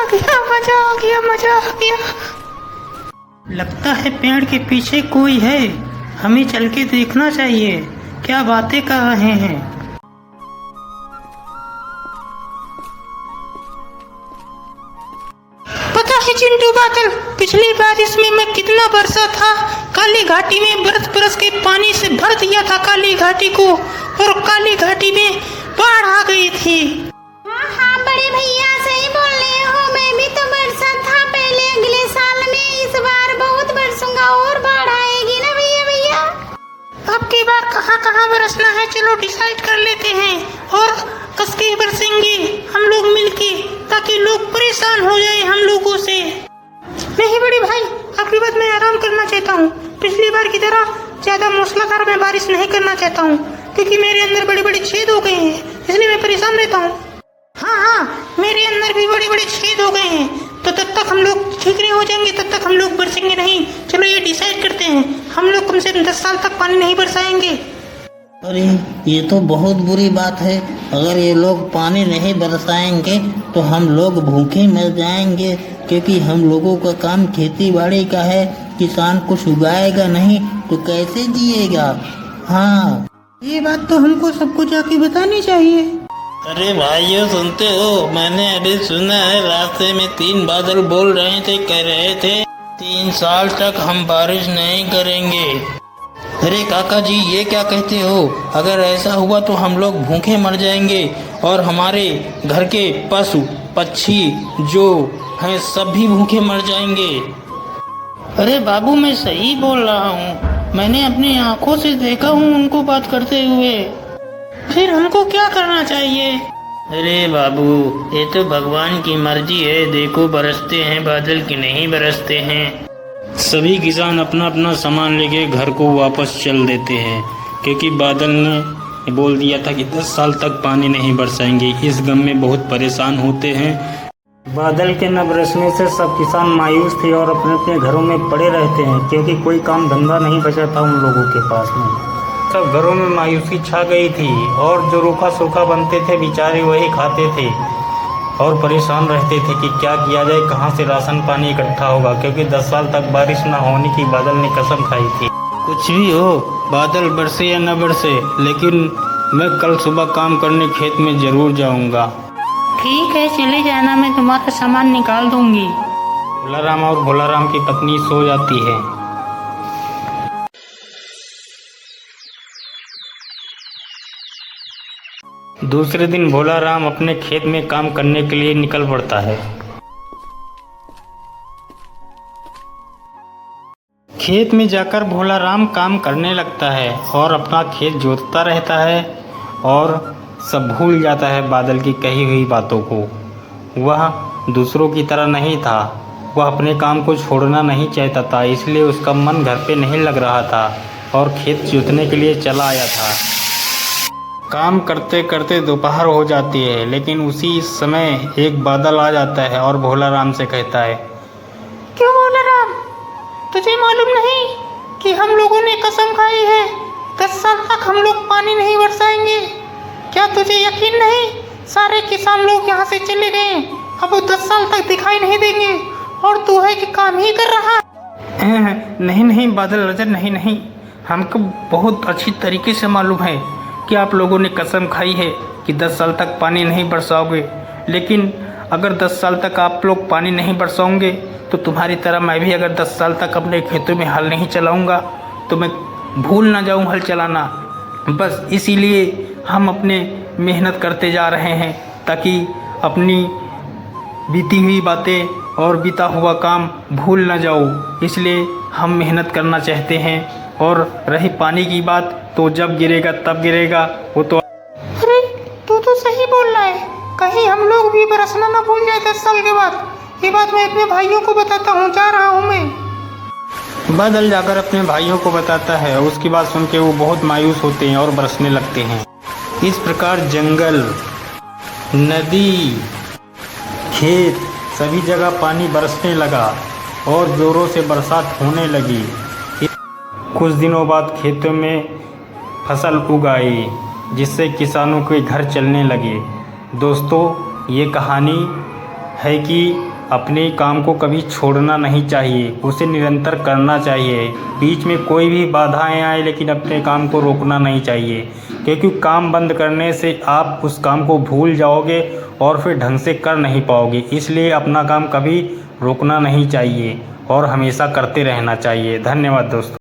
गया, मजा आ गया, मजा आ गया। लगता है पेड़ के पीछे कोई है, हमें चल के देखना चाहिए क्या बातें कर रहे हैं। पता है चिंटू बादल, पिछली बारिश में मैं कितना बरसा था। काली घाटी में बरस बरस के पानी से भर दिया था काली घाटी को, और काली घाटी में बाढ़ आ गई थी। हाँ बड़े भैया सही बोल रहे हो, मैं भी तो बरसा था पहले अगले साल में, इस बार बहुत बरसूंगा और बाढ़ आएगी ना भैया। अब की बार कहाँ कहाँ बरसना है, चलो डिसाइड कर लेते हैं और कसके बरसेंगे हम लोग मिलके, ताकि लोग परेशान हो जाए हम लोगों से। नहीं बड़े भाई, आपकी बात मैं आराम करना चाहता हूँ। पिछली बार की तरह ज्यादा मूसलाधार में बारिश नहीं करना चाहता हूँ, क्योंकि मेरे अंदर बड़े बड़े छेद हो गए हैं, इसलिए मैं परेशान रहता हूँ। हाँ, मेरे अंदर भी बड़े बड़े छेद हो गए हैं, तो तब तक हम लोग ठीक नहीं हो जाएंगे, तब तक हम लोग बरसेंगे नहीं। चलो ये डिसाइड करते हैं, हम लोग कम से कम 10 साल तक पानी नहीं बरसाएंगे। अरे ये तो बहुत बुरी बात है, अगर ये लोग पानी नहीं बरसाएंगे तो हम लोग भूखे मर जाएंगे, क्योंकि हम लोगों का काम खेती बाड़ी का है। किसान कुछ उगाएगा नहीं तो कैसे जिएगा। हाँ, ये बात तो हमको सबको जाके बतानी चाहिए। अरे भाइयों सुनते हो, मैंने अभी सुना है रास्ते में 3 बादल बोल रहे थे, कह रहे थे 3 साल तक हम बारिश नहीं करेंगे। अरे काका जी ये क्या कहते हो, अगर ऐसा हुआ तो हम लोग भूखे मर जाएंगे और हमारे घर के पशु पक्षी जो हैं सब भी भूखे मर जाएंगे। अरे बाबू मैं सही बोल रहा हूँ, मैंने अपनी आंखों से देखा हूँ उनको बात करते हुए। फिर हमको क्या करना चाहिए? अरे बाबू ये तो भगवान की मर्जी है, देखो बरसते हैं बादल कि नहीं बरसते हैं। सभी किसान अपना अपना सामान लेके घर को वापस चल देते हैं, क्योंकि बादल ने बोल दिया था कि 10 साल तक पानी नहीं बरसाएंगे। इस गम में बहुत परेशान होते हैं। बादल के न बरसने से सब किसान मायूस थे और अपने अपने घरों में पड़े रहते हैं, क्योंकि कोई काम धंधा नहीं बचा था उन लोगों के पास में। सब घरों में मायूसी छा गई थी और जो रूखा सूखा बनते थे बेचारे वही खाते थे और परेशान रहते थे कि क्या किया जाए, कहाँ से राशन पानी इकट्ठा होगा, क्योंकि 10 साल तक बारिश न होने की बादल ने कसम खाई थी। कुछ भी हो, बादल बरसे या न बरसे, लेकिन मैं कल सुबह काम करने खेत में जरूर जाऊंगा। ठीक है चले जाना, मैं तुम्हारा सामान निकाल दूंगी। भोलाराम और भोलाराम की पत्नी सो जाती है। दूसरे दिन भोलाराम अपने खेत में काम करने के लिए निकल पड़ता है। खेत में जाकर भोलाराम काम करने लगता है और अपना खेत जोतता रहता है और सब भूल जाता है बादल की कही हुई बातों को। वह दूसरों की तरह नहीं था, वह अपने काम को छोड़ना नहीं चाहता था, इसलिए उसका मन घर पे नहीं लग रहा था और खेत जोतने के लिए चला आया था। काम करते करते दोपहर हो जाती है, लेकिन उसी समय एक बादल आ जाता है और भोलाराम से कहता है, क्यों भोलाराम, तुझे मालूम नहीं कि हम लोगों ने कसम खाई है 10 साल तक हम लोग पानी नहीं बरसाएंगे? क्या तुझे यकीन नहीं? सारे किसान लोग यहाँ से चले गए, अब वो 10 साल तक दिखाई नहीं देंगे और तू है कि काम ही कर रहा। नहीं नहीं बादल राजा, नहीं नहीं, हमको बहुत अच्छी तरीके से मालूम है कि आप लोगों ने कसम खाई है कि 10 साल तक पानी नहीं बरसाओगे, लेकिन अगर 10 साल तक आप लोग पानी नहीं बरसाओगे तो तुम्हारी तरह मैं भी अगर 10 साल तक अपने खेतों में हल नहीं चलाऊंगा तो मैं भूल ना जाऊं हल चलाना। बस इसीलिए हम अपने मेहनत करते जा रहे हैं, ताकि अपनी बीती हुई बातें और बीता हुआ काम भूल ना जाऊं, इसलिए हम मेहनत करना चाहते हैं। और रही पानी की बात, तो जब गिरेगा तब गिरेगा, वो तो। अरे तू तो सही बोल रहा है, कहीं हम लोग भी बरसना ना भूल जाए 10 साल के बाद। ये बात मैं अपने भाइयों को बताता हूँ, जा रहा हूँ मैं। बादल जाकर अपने भाइयों को बताता है, उसकी बात सुन के वो बहुत मायूस होते हैं और बरसने लगते हैं। इस प्रकार जंगल, नदी, खेत सभी जगह पानी बरसने लगा और जोरों से बरसात होने लगी। कुछ दिनों बाद खेतों में फसल उगाई, जिससे किसानों के घर चलने लगे। दोस्तों, ये कहानी है कि अपने काम को कभी छोड़ना नहीं चाहिए, उसे निरंतर करना चाहिए। बीच में कोई भी बाधाएं आए लेकिन अपने काम को रोकना नहीं चाहिए, क्योंकि काम बंद करने से आप उस काम को भूल जाओगे और फिर ढंग से कर नहीं पाओगे। इसलिए अपना काम कभी रोकना नहीं चाहिए और हमेशा करते रहना चाहिए। धन्यवाद दोस्तों।